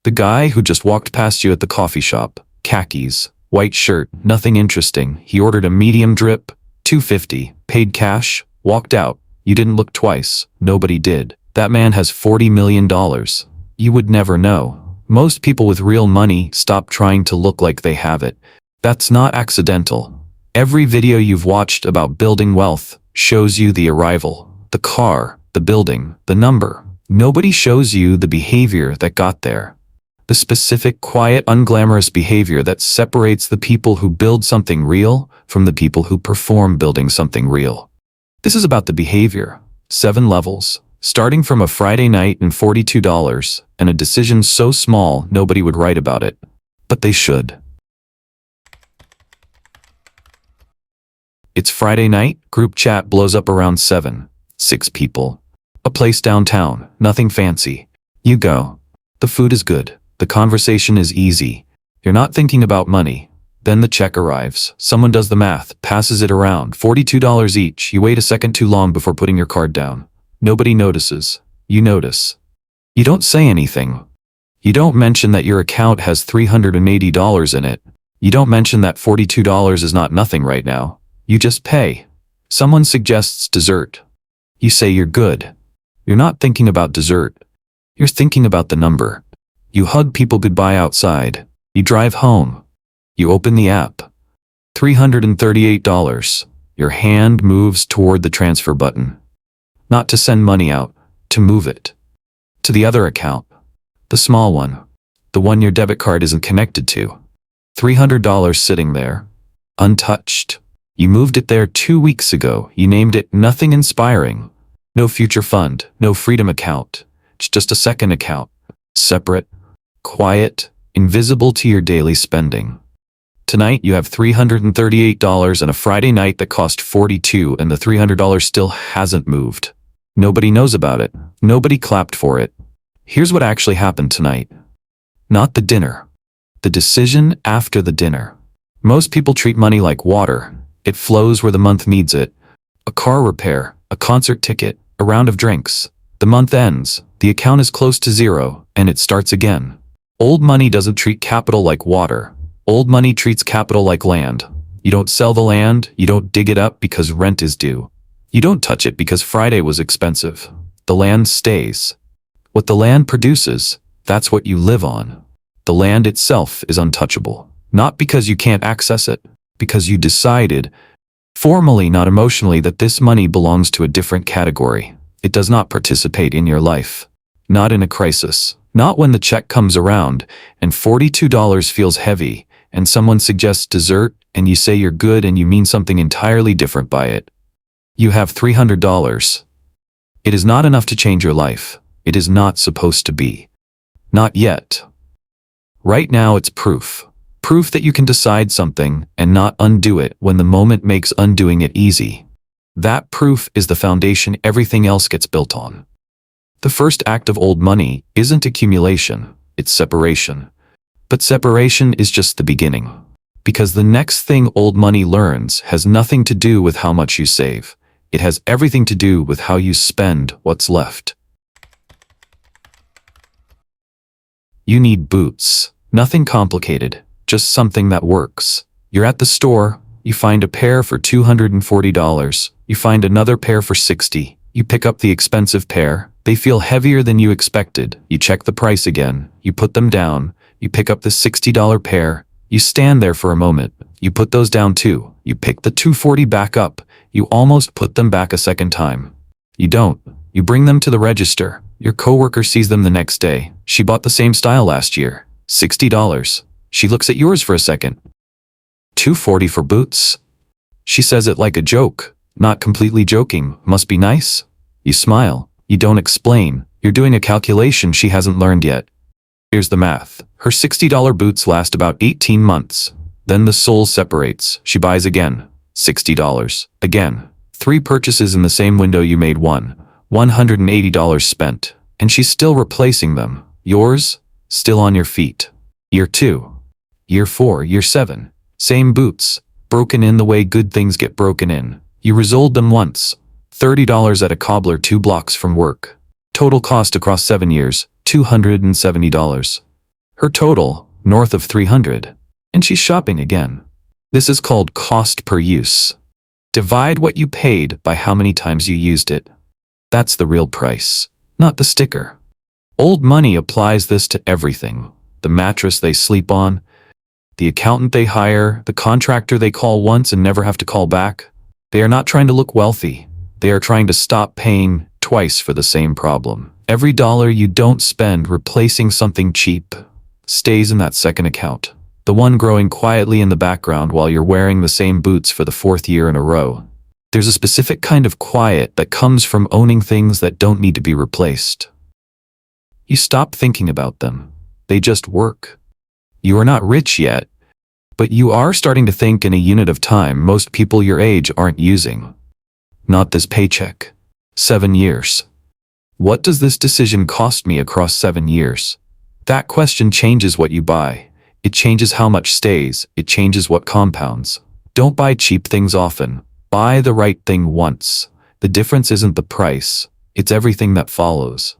The guy who just walked past you at the coffee shop. Khakis, white shirt, nothing interesting. He ordered a medium drip, $2.50, paid cash, walked out. You didn't look twice. Nobody did. That man has $40 million. You would never know. Most people with real money stop trying to look like they have it. That's not accidental. Every video you've watched about building wealth shows you the arrival, the car, the building, the number. Nobody shows you the behavior that got there. The specific, quiet, unglamorous behavior that separates the people who build something real from the people who perform building something real. This is about the behavior. 7 levels, starting from a Friday night and $42, and a decision so small nobody would write about it. But they should. It's Friday night, group chat blows up around 7. 6 people. A place downtown, nothing fancy. You go. The food is good. The conversation is easy. You're not thinking about money. Then the check arrives. Someone does the math, passes it around. $42 each. You wait a second too long before putting your card down. Nobody notices. You notice. You don't say anything. You don't mention that your account has $380 in it. You don't mention that $42 is not nothing right now. You just pay. Someone suggests dessert. You say you're good. You're not thinking about dessert. You're thinking about the number. You hug people goodbye outside. You drive home. You open the app. $338. Your hand moves toward the transfer button. Not to send money out, to move it. To the other account. The small one. The one your debit card isn't connected to. $300 sitting there. Untouched. You moved it there 2 weeks ago. You named it nothing inspiring. No future fund, no freedom account. It's just a second account. Separate, quiet, invisible to your daily spending. Tonight you have $338 and a Friday night that cost $42 and the $300 still hasn't moved. Nobody knows about it. Nobody clapped for it. Here's what actually happened tonight. Not the dinner. The decision after the dinner. Most people treat money like water. It flows where the month needs it. A car repair, a concert ticket, a round of drinks. The month ends, the account is close to zero, and it starts again. Old money doesn't treat capital like water. Old money treats capital like land. You don't sell the land, you don't dig it up because rent is due. You don't touch it because Friday was expensive. The land stays. What the land produces, that's what you live on. The land itself is untouchable. Not because you can't access it, because you decided, formally not emotionally, that this money belongs to a different category. It does not participate in your life. Not in a crisis. Not when the check comes around and $42 feels heavy and someone suggests dessert and you say you're good and you mean something entirely different by it. You have $300. It is not enough to change your life. It is not supposed to be. Not yet. Right now it's proof. Proof that you can decide something and not undo it when the moment makes undoing it easy. That proof is the foundation everything else gets built on. The first act of old money isn't accumulation, it's separation. But separation is just the beginning. Because the next thing old money learns has nothing to do with how much you save. It has everything to do with how you spend what's left. You need boots. Nothing complicated, just something that works. You're at the store, you find a pair for $240. You find another pair for $60. You pick up the expensive pair. They feel heavier than you expected. You check the price again. You put them down. You pick up the $60 pair. You stand there for a moment. You put those down too. You pick the $240 back up. You almost put them back a second time. You don't. You bring them to the register. Your coworker sees them the next day. She bought the same style last year. $60. She looks at yours for a second. $240 for boots? She says it like a joke. Not completely joking. Must be nice? You smile. You don't explain. You're doing a calculation she hasn't learned yet. Here's the math. Her $60 boots last about 18 months. Then the soul separates. She buys again. $60. Again. 3 purchases in the same window. You made $180 spent. And she's still replacing them. Yours? Still on your feet. Year 2. Year 4. Year 7. Same boots. Broken in the way good things get broken in. You resoled them once. $30 at a cobbler 2 blocks from work. Total cost across 7 years, $270. Her total, north of 300. And she's shopping again. This is called cost per use. Divide what you paid by how many times you used it. That's the real price, not the sticker. Old money applies this to everything. The mattress they sleep on, the accountant they hire, the contractor they call once and never have to call back. They are not trying to look wealthy. They are trying to stop paying twice for the same problem. Every dollar you don't spend replacing something cheap stays in that second account. The one growing quietly in the background while you're wearing the same boots for the 4th year in a row. There's a specific kind of quiet that comes from owning things that don't need to be replaced. You stop thinking about them. They just work. You are not rich yet, but you are starting to think in a unit of time most people your age aren't using. Not this paycheck. 7 years. What does this decision cost me across 7 years? That question changes what you buy. It changes how much stays. It changes what compounds. Don't buy cheap things often. Buy the right thing once. The difference isn't the price. It's everything that follows.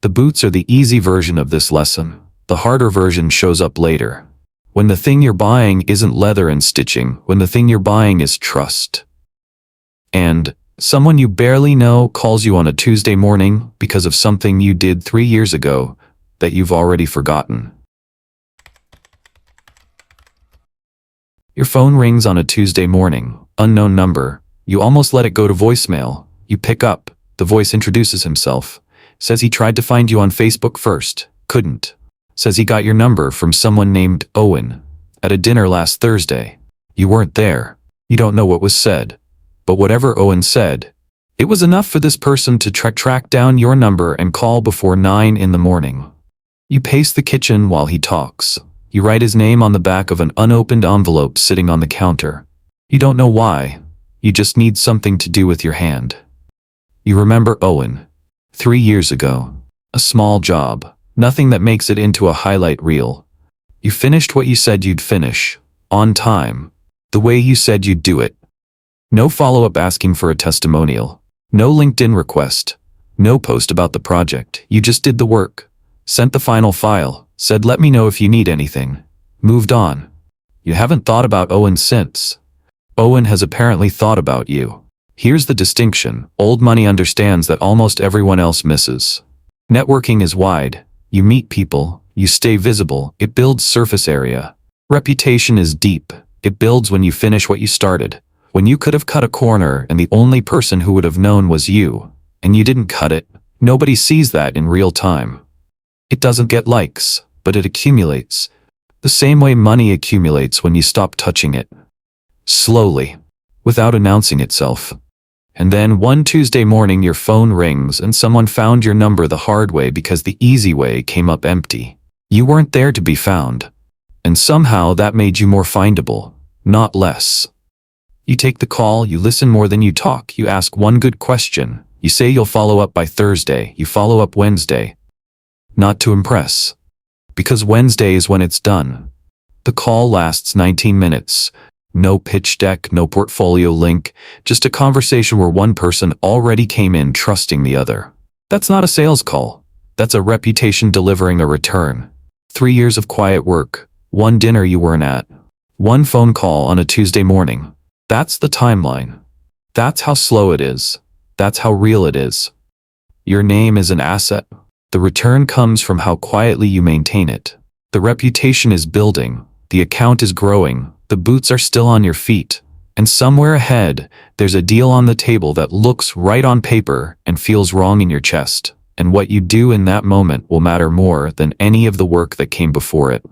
The boots are the easy version of this lesson. The harder version shows up later. When the thing you're buying isn't leather and stitching, when the thing you're buying is trust. And someone you barely know calls you on a Tuesday morning because of something you did 3 years ago that you've already forgotten. Your phone rings on a Tuesday morning, unknown number. You almost let it go to voicemail. You pick up. The voice introduces himself. Says he tried to find you on Facebook first. Couldn't. Says he got your number from someone named Owen at a dinner last Thursday. You weren't there. You don't know what was said. But whatever Owen said, it was enough for this person to track down your number and call before 9 in the morning. You pace the kitchen while he talks. You write his name on the back of an unopened envelope sitting on the counter. You don't know why. You just need something to do with your hand. You remember Owen. 3 years ago. A small job. Nothing that makes it into a highlight reel. You finished what you said you'd finish. On time. The way you said you'd do it. No follow-up asking for a testimonial. No LinkedIn request. No post about the project. You just did the work. Sent the final file. Said let me know if you need anything. Moved on. You haven't thought about Owen since. Owen has apparently thought about you. Here's the distinction. Old money understands that almost everyone else misses. Networking is wide. You meet people. You stay visible. It builds surface area. Reputation is deep. It builds when you finish what you started. When you could have cut a corner and the only person who would have known was you, and you didn't cut it, nobody sees that in real time. It doesn't get likes, but it accumulates. The same way money accumulates when you stop touching it. Slowly, without announcing itself. And then one Tuesday morning your phone rings and someone found your number the hard way because the easy way came up empty. You weren't there to be found. And somehow that made you more findable, not less. You take the call, you listen more than you talk, you ask one good question, you say you'll follow up by Thursday, you follow up Wednesday. Not to impress. Because Wednesday is when it's done. The call lasts 19 minutes. No pitch deck, no portfolio link, just a conversation where one person already came in trusting the other. That's not a sales call. That's a reputation delivering a return. 3 years of quiet work, one dinner you weren't at, one phone call on a Tuesday morning. That's the timeline. That's how slow it is. That's how real it is. Your name is an asset. The return comes from how quietly you maintain it. The reputation is building. The account is growing. The boots are still on your feet. And somewhere ahead, there's a deal on the table that looks right on paper and feels wrong in your chest. And what you do in that moment will matter more than any of the work that came before it.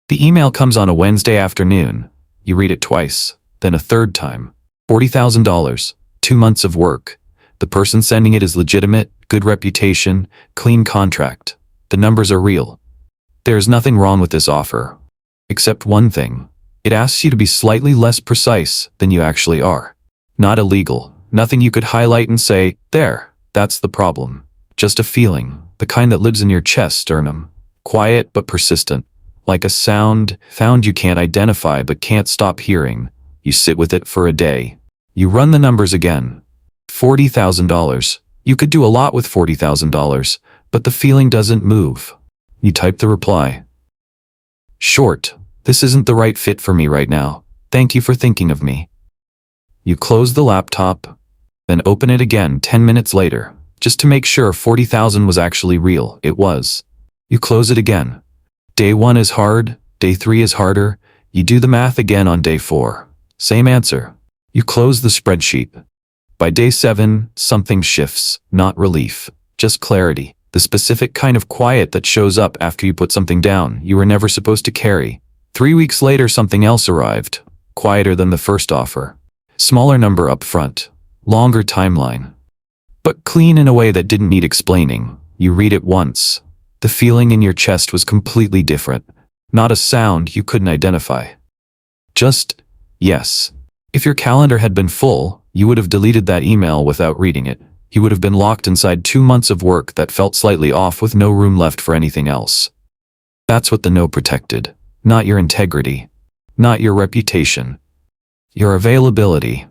The email comes on a Wednesday afternoon. You read it twice, then a third time. $40,000, 2 months of work. The person sending it is legitimate, good reputation, clean contract. The numbers are real. There is nothing wrong with this offer. Except one thing. It asks you to be slightly less precise than you actually are. Not illegal. Nothing you could highlight and say, there, that's the problem. Just a feeling, the kind that lives in your chest sternum. Quiet but persistent. Like a sound you can't identify but can't stop hearing. You sit with it for a day. You run the numbers again. $40,000. You could do a lot with $40,000, But the feeling doesn't move. You type the reply. Short, this isn't the right fit for me right now. Thank you for thinking of me. You close the laptop, then open it again 10 minutes later, just to make sure 40,000 was actually real. It was. You close it again. Day 1 is hard, day 3 is harder. You do the math again on day 4. Same answer. You close the spreadsheet. By day 7, something shifts, not relief, just clarity. The specific kind of quiet that shows up after you put something down you were never supposed to carry. 3 weeks later, something else arrived, quieter than the first offer. Smaller number up front, longer timeline. But clean in a way that didn't need explaining. You read it once. The feeling in your chest was completely different. Not a sound you couldn't identify. Just, yes. If your calendar had been full, you would have deleted that email without reading it. You would have been locked inside 2 months of work that felt slightly off with no room left for anything else. That's what the no protected. Not your integrity. Not your reputation. Your availability.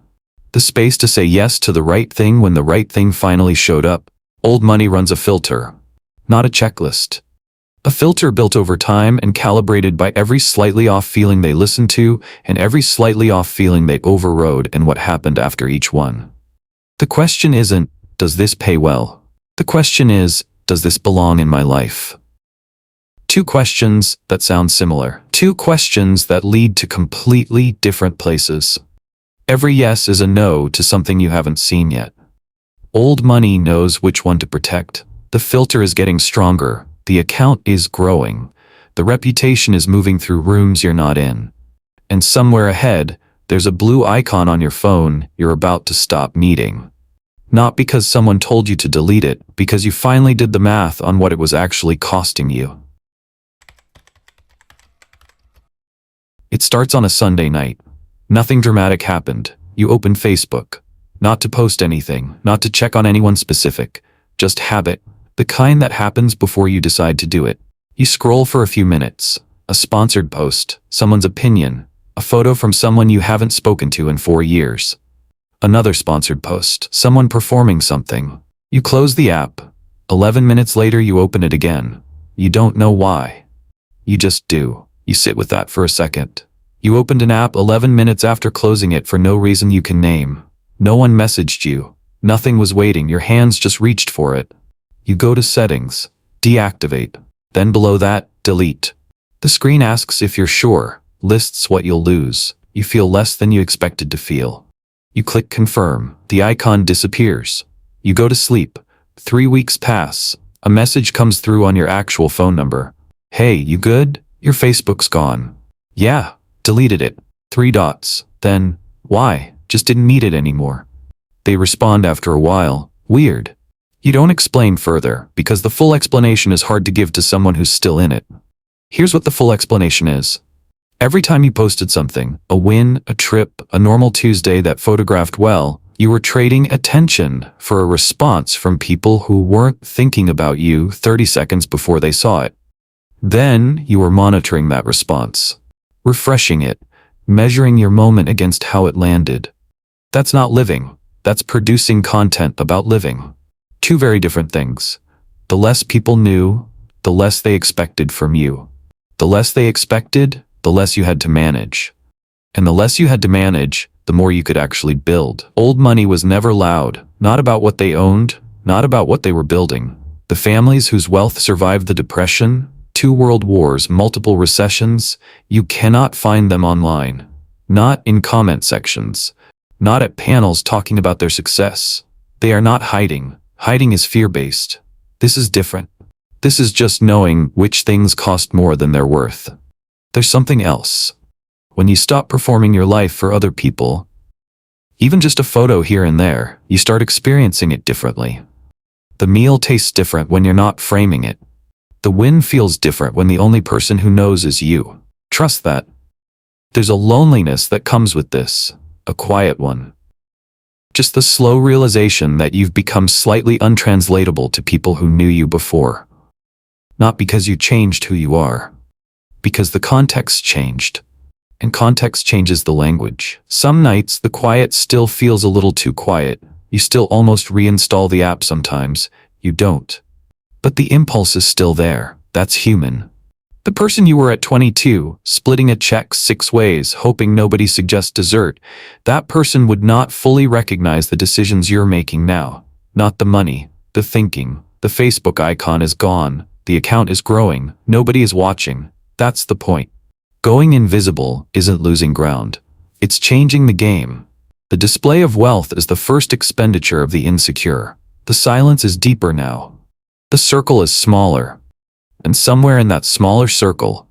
The space to say yes to the right thing when the right thing finally showed up. Old money runs a filter. Not a checklist. A filter built over time and calibrated by every slightly off feeling they listened to and every slightly off feeling they overrode and what happened after each one. The question isn't, does this pay well? The question is, does this belong in my life? 2 questions that sound similar. 2 questions that lead to completely different places. Every yes is a no to something you haven't seen yet. Old money knows which one to protect. The filter is getting stronger. The account is growing. The reputation is moving through rooms you're not in. And somewhere ahead, there's a blue icon on your phone you're about to stop needing. Not because someone told you to delete it, because you finally did the math on what it was actually costing you. It starts on a Sunday night. Nothing dramatic happened. You open Facebook. Not to post anything, not to check on anyone specific. Just habit. The kind that happens before you decide to do it. You scroll for a few minutes. A sponsored post, someone's opinion, a photo from someone you haven't spoken to in 4 years. Another sponsored post, someone performing something. You close the app. 11 minutes later you open it again. You don't know why. You just do. You sit with that for a second. You opened an app 11 minutes after closing it for no reason you can name. No one messaged you. Nothing was waiting, your hands just reached for it. You go to settings, deactivate. Then below that, delete. The screen asks if you're sure, lists what you'll lose. You feel less than you expected to feel. You click confirm. The icon disappears. You go to sleep. 3 weeks pass. A message comes through on your actual phone number. Hey, you good? Your Facebook's gone. Yeah, deleted it. 3 dots. Then, why? Just didn't need it anymore. They respond after a while. Weird. You don't explain further, because the full explanation is hard to give to someone who's still in it. Here's what the full explanation is. Every time you posted something, a win, a trip, a normal Tuesday that photographed well, you were trading attention for a response from people who weren't thinking about you 30 seconds before they saw it. Then you were monitoring that response, refreshing it, measuring your moment against how it landed. That's not living. That's producing content about living. 2 very different things. The less people knew, the less they expected from you. The less they expected, the less you had to manage. And the less you had to manage, the more you could actually build. Old money was never loud, not about what they owned, not about what they were building. The families whose wealth survived the Depression, 2 world wars, multiple recessions, you cannot find them online. Not in comment sections. Not at panels talking about their success. They are not hiding. Hiding is fear-based. This is different. This is just knowing which things cost more than they're worth. There's something else. When you stop performing your life for other people, even just a photo here and there, you start experiencing it differently. The meal tastes different when you're not framing it. The win feels different when the only person who knows is you. Trust that. There's a loneliness that comes with this, a quiet one. Just the slow realization that you've become slightly untranslatable to people who knew you before. Not because you changed who you are, because the context changed. And context changes the language. Some nights the quiet still feels a little too quiet. You still almost reinstall the app sometimes. You don't. But the impulse is still there. That's human. The person you were at 22, splitting a check 6 ways, hoping nobody suggests dessert, that person would not fully recognize the decisions you're making now. Not the money, the thinking. The Facebook icon is gone. The account is growing. Nobody is watching. That's the point. Going invisible isn't losing ground. It's changing the game. The display of wealth is the first expenditure of the insecure. The silence is deeper now. The circle is smaller. And somewhere in that smaller circle,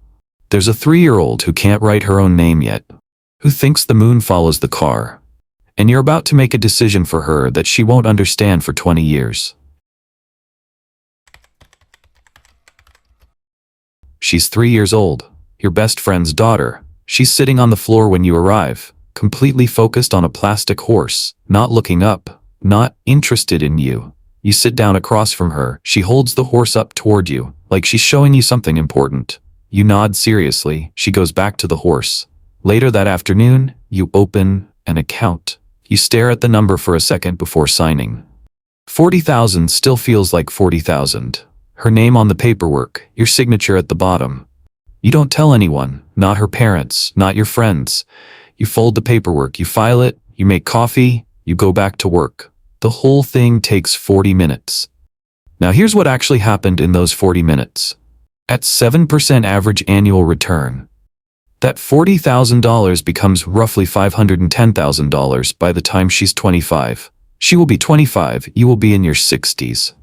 there's a 3-year-old who can't write her own name yet, who thinks the moon follows the car, and you're about to make a decision for her that she won't understand for 20 years. She's 3 years old, your best friend's daughter. She's sitting on the floor when you arrive, completely focused on a plastic horse, not looking up, not interested in you. You sit down across from her. She holds the horse up toward you, like she's showing you something important. You nod seriously. She goes back to the horse. Later that afternoon, you open an account. You stare at the number for a second before signing. 40,000 still feels like 40,000. Her name on the paperwork, your signature at the bottom. You don't tell anyone, not her parents, not your friends. You fold the paperwork, you file it, you make coffee, you go back to work. The whole thing takes 40 minutes. Now here's what actually happened in those 40 minutes. At 7% average annual return, that $40,000 becomes roughly $510,000 by the time she's 25. She will be 25, you will be in your 60s.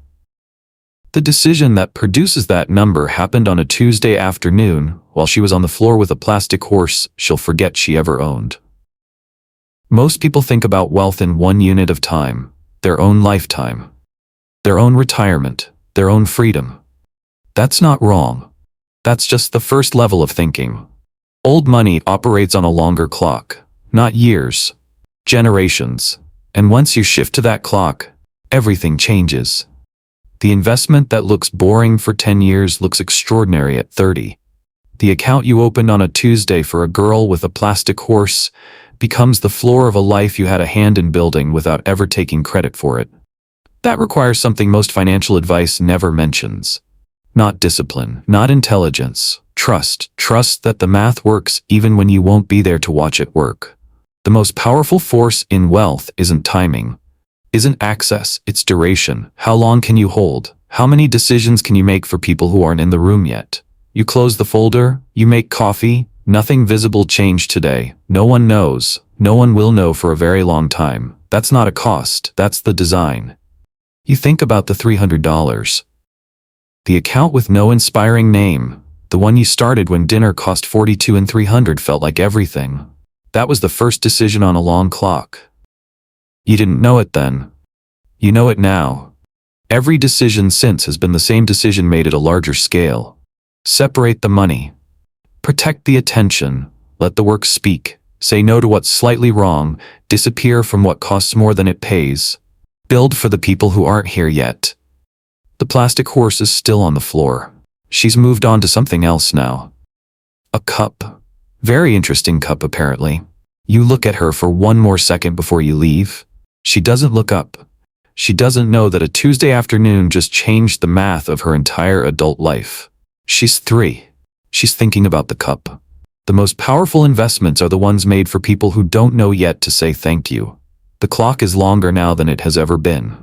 The decision that produces that number happened on a Tuesday afternoon while she was on the floor with a plastic horse she'll forget she ever owned. Most people think about wealth in one unit of time. Their own lifetime, their own retirement, their own freedom. That's not wrong. That's just the first level of thinking. Old money operates on a longer clock, not years, generations. And once you shift to that clock, everything changes. The investment that looks boring for 10 years looks extraordinary at 30. The account you opened on a Tuesday for a girl with a plastic horse becomes the floor of a life you had a hand in building without ever taking credit for it. That requires something most financial advice never mentions. Not discipline, not intelligence. Trust. Trust that the math works even when you won't be there to watch it work. The most powerful force in wealth isn't timing, isn't access, it's duration. How long can you hold? How many decisions can you make for people who aren't in the room yet? You close the folder, you make coffee. Nothing visible changed today. No one knows. No one will know for a very long time. That's not a cost. That's the design. You think about the $300. The account with no inspiring name. The one you started when dinner cost $42 and $300 felt like everything. That was the first decision on a long clock. You didn't know it then. You know it now. Every decision since has been the same decision made at a larger scale. Separate the money. Protect the attention, let the work speak, say no to what's slightly wrong, disappear from what costs more than it pays. Build for the people who aren't here yet. The plastic horse is still on the floor. She's moved on to something else now. A cup. Very interesting cup apparently. You look at her for one more second before you leave. She doesn't look up. She doesn't know that a Tuesday afternoon just changed the math of her entire adult life. She's 3. She's thinking about the cup. The most powerful investments are the ones made for people who don't know yet to say thank you. The clock is longer now than it has ever been.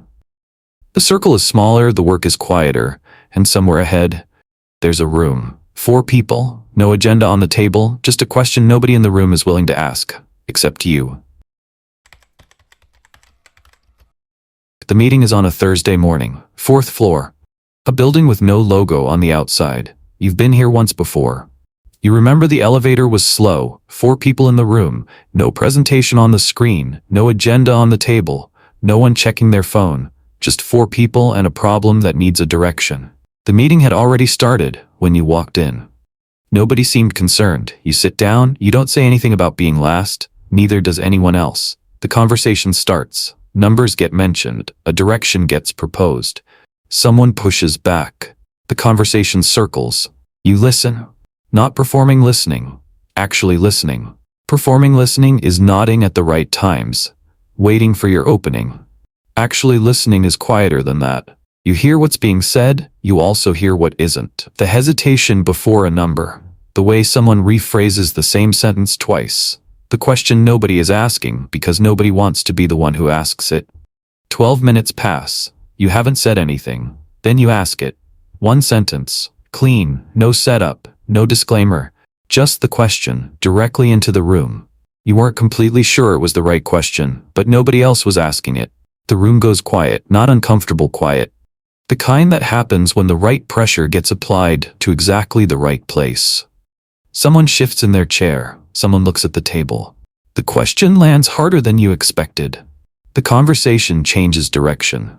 The circle is smaller, the work is quieter, and somewhere ahead, there's a room. 4 people, no agenda on the table, just a question nobody in the room is willing to ask, except you. The meeting is on a Thursday morning, 4th floor. A building with no logo on the outside. You've been here once before. You remember the elevator was slow, 4 people in the room, no presentation on the screen, no agenda on the table, no one checking their phone, just 4 people and a problem that needs a direction. The meeting had already started when you walked in. Nobody seemed concerned. You sit down, you don't say anything about being last, neither does anyone else. The conversation starts. Numbers get mentioned, a direction gets proposed. Someone pushes back. The conversation circles. You listen. Not performing listening. Actually listening. Performing listening is nodding at the right times. Waiting for your opening. Actually listening is quieter than that. You hear what's being said, you also hear what isn't. The hesitation before a number, the way someone rephrases the same sentence twice, the question nobody is asking because nobody wants to be the one who asks it. 12 minutes pass, you haven't said anything, then you ask it. One sentence, clean, no setup, no disclaimer, just the question, directly into the room. You weren't completely sure it was the right question, but nobody else was asking it. The room goes quiet, not uncomfortable quiet. The kind that happens when the right pressure gets applied to exactly the right place. Someone shifts in their chair, someone looks at the table. The question lands harder than you expected. The conversation changes direction.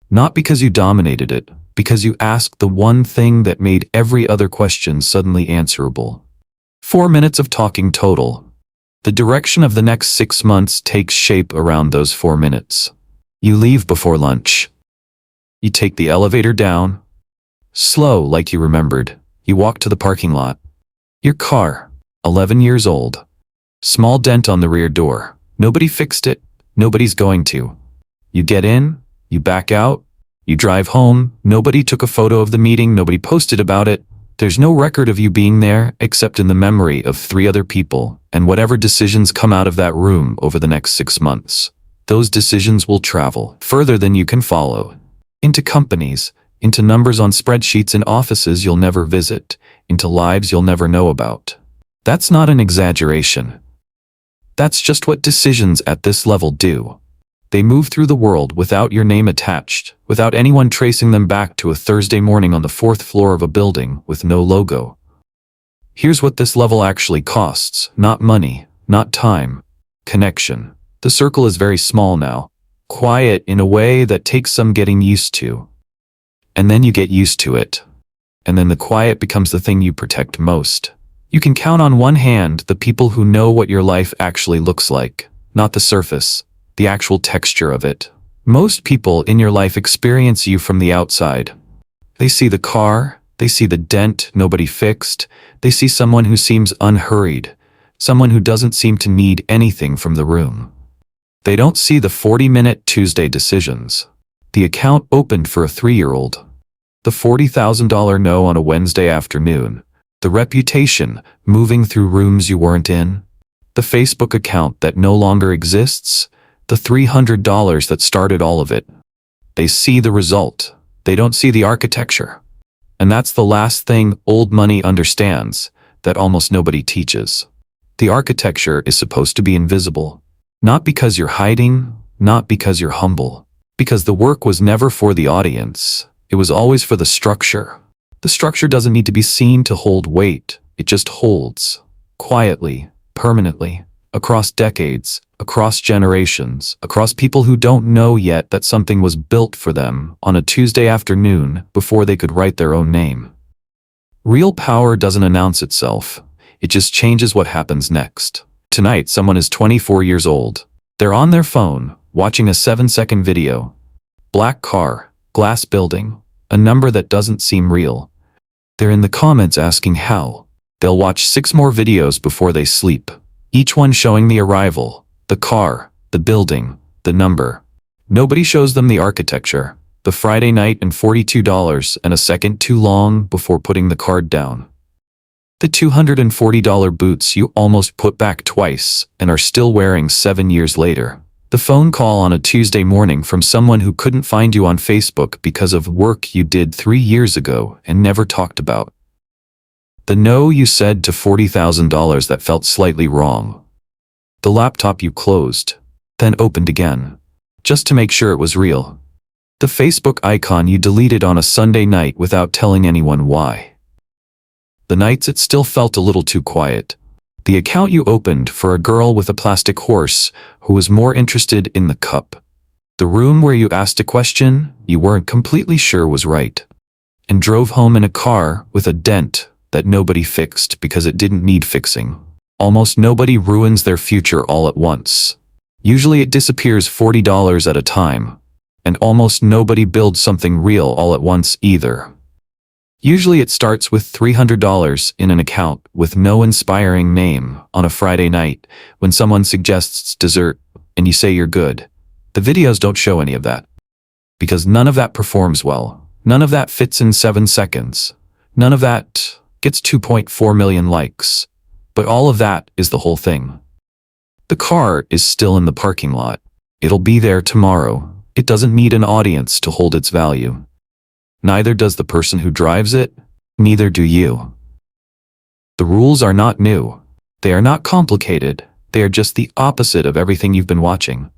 Not because you dominated it, because you asked the one thing that made every other question suddenly answerable. 4 minutes of talking total. The direction of the next 6 months takes shape around those 4 minutes. You leave before lunch. You take the elevator down. Slow, like you remembered. You walk to the parking lot. Your car, 11 years old. Small dent on the rear door. Nobody fixed it. Nobody's going to. You get in. You back out. You drive home. Nobody took a photo of the meeting. Nobody posted about it. There's no record of you being there except in the memory of 3 other people and whatever decisions come out of that room over the next 6 months. Those decisions will travel further than you can follow. Into companies, into numbers on spreadsheets in offices you'll never visit, into lives you'll never know about. That's not an exaggeration. That's just what decisions at this level do. They move through the world without your name attached, without anyone tracing them back to a Thursday morning on the 4th floor of a building with no logo. Here's what this level actually costs: not money, not time, connection. The circle is very small now. Quiet in a way that takes some getting used to. And then you get used to it. And then the quiet becomes the thing you protect most. You can count on one hand the people who know what your life actually looks like, not the surface, the actual texture of it. Most people in your life experience you from the outside. They see the car, they see the dent nobody fixed, they see someone who seems unhurried, someone who doesn't seem to need anything from the room. They don't see the 40-minute Tuesday decisions. The account opened for a 3-year-old. The $40,000 no on a Wednesday afternoon. The reputation moving through rooms you weren't in. The Facebook account that no longer exists. The $300 that started all of it. They see the result. They don't see the architecture. And that's the last thing old money understands, that almost nobody teaches. The architecture is supposed to be invisible. Not because you're hiding, not because you're humble. Because the work was never for the audience. It was always for the structure. The structure doesn't need to be seen to hold weight. It just holds. Quietly, permanently, across decades, across generations, across people who don't know yet that something was built for them on a Tuesday afternoon before they could write their own name. Real power doesn't announce itself. It just changes what happens next. Tonight, someone is 24 years old. They're on their phone, watching a 7-second video. Black car, glass building, a number that doesn't seem real. They're in the comments asking how. They'll watch 6 more videos before they sleep, each one showing the arrival, the car, the building, the number. Nobody shows them the architecture, the Friday night and $42 and a second too long before putting the card down. The $240 boots you almost put back twice and are still wearing 7 years later. The phone call on a Tuesday morning from someone who couldn't find you on Facebook because of work you did 3 years ago and never talked about. The no you said to $40,000 that felt slightly wrong. The laptop you closed, then opened again, just to make sure it was real. The Facebook icon you deleted on a Sunday night without telling anyone why. The nights it still felt a little too quiet. The account you opened for a girl with a plastic horse who was more interested in the cup. The room where you asked a question you weren't completely sure was right. And drove home in a car with a dent that nobody fixed because it didn't need fixing. Almost nobody ruins their future all at once. Usually it disappears $40 at a time. And almost nobody builds something real all at once either. Usually it starts with $300 in an account with no inspiring name on a Friday night when someone suggests dessert and you say you're good. The videos don't show any of that. Because none of that performs well. None of that fits in 7 seconds. None of that gets 2.4 million likes. But all of that is the whole thing. The car is still in the parking lot. It'll be there tomorrow. It doesn't need an audience to hold its value. Neither does the person who drives it. Neither do you. The rules are not new. They are not complicated. They are just the opposite of everything you've been watching.